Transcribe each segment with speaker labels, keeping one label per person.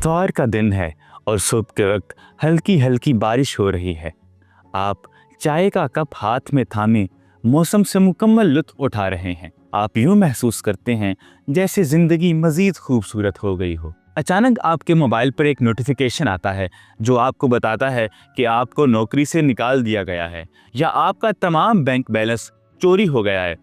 Speaker 1: इत्वार का दिन है और सुबह के वक्त हल्की हल्की बारिश हो रही है। आप चाय का कप हाथ में थामे मौसम से मुकम्मल लुत्फ उठा रहे हैं। आप यूं महसूस करते हैं जैसे जिंदगी मजीद खूबसूरत हो गई हो। अचानक आपके मोबाइल पर एक नोटिफिकेशन आता है जो आपको बताता है कि आपको नौकरी से निकाल दिया गया है या आपका तमाम बैंक बैलेंस चोरी हो गया है।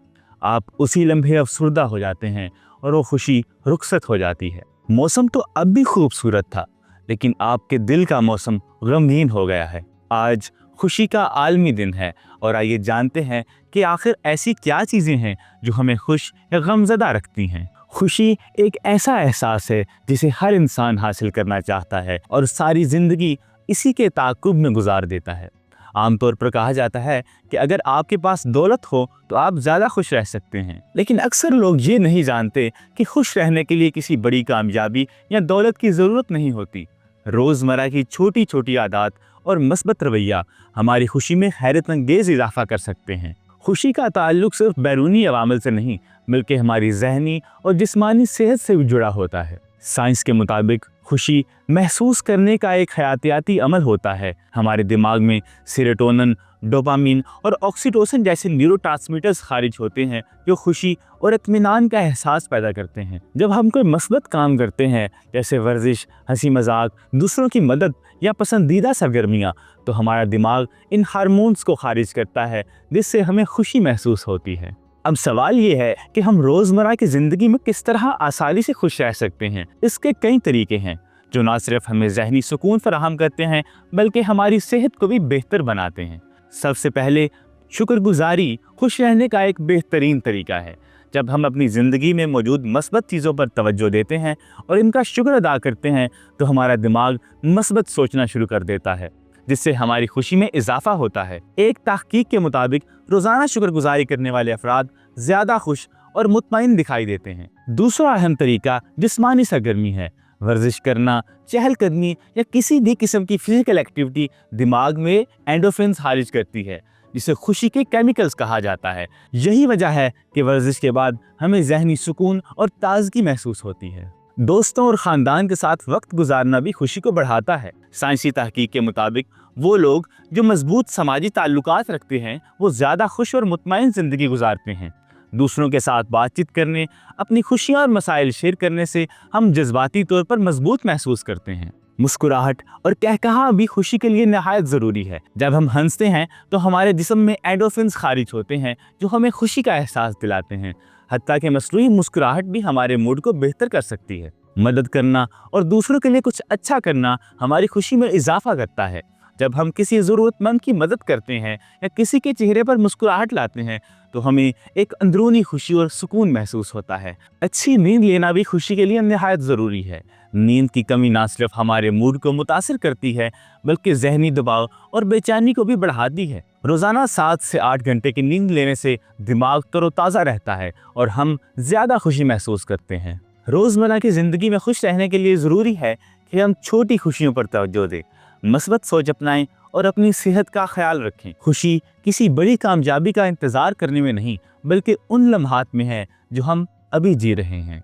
Speaker 1: आप उसी लम्हे अफसुर्दा हो जाते हैं और वो खुशी रुखसत हो जाती है। मौसम तो अब भी खूबसूरत था, लेकिन आपके दिल का मौसम गमगीन हो गया है। आज खुशी का आलमी दिन है और आइए जानते हैं कि आखिर ऐसी क्या चीज़ें हैं जो हमें खुश या गमज़दा रखती हैं। खुशी एक ऐसा एहसास है जिसे हर इंसान हासिल करना चाहता है और सारी ज़िंदगी इसी के ताक़ुब में गुजार देता है। आमतौर पर कहा जाता है कि अगर आपके पास दौलत हो तो आप ज़्यादा खुश रह सकते हैं, लेकिन अक्सर लोग ये नहीं जानते कि खुश रहने के लिए किसी बड़ी कामयाबी या दौलत की ज़रूरत नहीं होती। रोज़मर्रा की छोटी छोटी आदत और मस्बत रवैया हमारी खुशी में हैरत अंगेज़ इजाफा कर सकते हैं। खुशी का ताल्लुक सिर्फ बैरूनी अवामिल से नहीं बल्कि हमारी जहनी और जिस्मानी सेहत से भी जुड़ा होता है। साइंस के मुताबिक खुशी महसूस करने का एक हयातियाती अमल होता है। हमारे दिमाग में सेरोटोनिन, डोपामिन और ऑक्सीटोसिन जैसे न्यूरोट्रांसमीटर्स खारिज होते हैं जो खुशी और इत्मीनान का एहसास पैदा करते हैं। जब हम कोई मस्बत काम करते हैं जैसे वर्जिश, हंसी मजाक, दूसरों की मदद या पसंदीदा सरगर्मियाँ, तो हमारा दिमाग इन हार्मोन्स को खारिज करता है जिससे हमें खुशी महसूस होती है। अब सवाल ये है कि हम रोज़मर्रा की ज़िंदगी में किस तरह आसानी से खुश रह सकते हैं। इसके कई तरीके हैं जो न सिर्फ हमें ज़हनी सुकून फराहम करते हैं बल्कि हमारी सेहत को भी बेहतर बनाते हैं। सबसे पहले शुक्रगुजारी खुश रहने का एक बेहतरीन तरीका है। जब हम अपनी ज़िंदगी में मौजूद मस्बत चीज़ों पर तवज्जो देते हैं और इनका शुक्र अदा करते हैं तो हमारा दिमाग मस्बत सोचना शुरू कर देता है, जिससे हमारी खुशी में इजाफा होता है। एक तहकीक के मुताबिक रोज़ाना शुक्रगुजारी करने वाले अफराद ज़्यादा खुश और मुतमईन दिखाई देते हैं। दूसरा अहम तरीका जिस्मानी सरगर्मी है। वर्जिश करना, चहलकदमी या किसी भी किस्म की फिजिकल एक्टिविटी दिमाग में एंडोर्फिन्स खारिज करती है जिसे खुशी के केमिकल्स कहा जाता है। यही वजह है कि वर्जिश के बाद हमें ज़हनी सुकून और ताजगी महसूस होती है। दोस्तों और ख़ानदान के साथ वक्त गुजारना भी खुशी को बढ़ाता है। साइंसी तहकीक के मुताबिक वो लोग जो मजबूत समाजी ताल्लुकात रखते हैं वो ज़्यादा खुश और मुतमईन ज़िंदगी गुजारते हैं। दूसरों के साथ बातचीत करने, अपनी खुशियाँ और मसाइल शेयर करने से हम जज्बाती तौर पर मजबूत महसूस करते हैं। मुस्कुराहट और कहकहा भी खुशी के लिए नहायत ज़रूरी है। जब हम हंसते हैं तो हमारे जिस्म में एंडोर्फिन्स खारिज होते हैं जो हमें खुशी का एहसास दिलाते हैं। हत्ता कि मसनूई मुस्कुराहट भी हमारे मूड को बेहतर कर सकती है। मदद करना और दूसरों के लिए कुछ अच्छा करना हमारी खुशी में इजाफा करता है। जब हम किसी ज़रूरतमंद की मदद करते हैं या किसी के चेहरे पर मुस्कुराहट लाते हैं तो हमें एक अंदरूनी खुशी और सुकून महसूस होता है। अच्छी नींद लेना भी खुशी के लिए निहायत ज़रूरी है। नींद की कमी ना सिर्फ हमारे मूड को मुतासिर करती है बल्कि जहनी दबाव और बेचैनी को भी बढ़ाती है। रोज़ाना 7 से 8 घंटे की नींद लेने से दिमाग तरोताज़ा रहता है और हम ज़्यादा खुशी महसूस करते हैं। रोज़मर्रा की ज़िंदगी में खुश रहने के लिए ज़रूरी है कि हम छोटी खुशियों पर तवज्जो दें, मस्बत सोच अपनाएं और अपनी सेहत का ख्याल रखें। खुशी किसी बड़ी कामयाबी का इंतज़ार करने में नहीं बल्कि उन लम्हात में है जो हम अभी जी रहे हैं।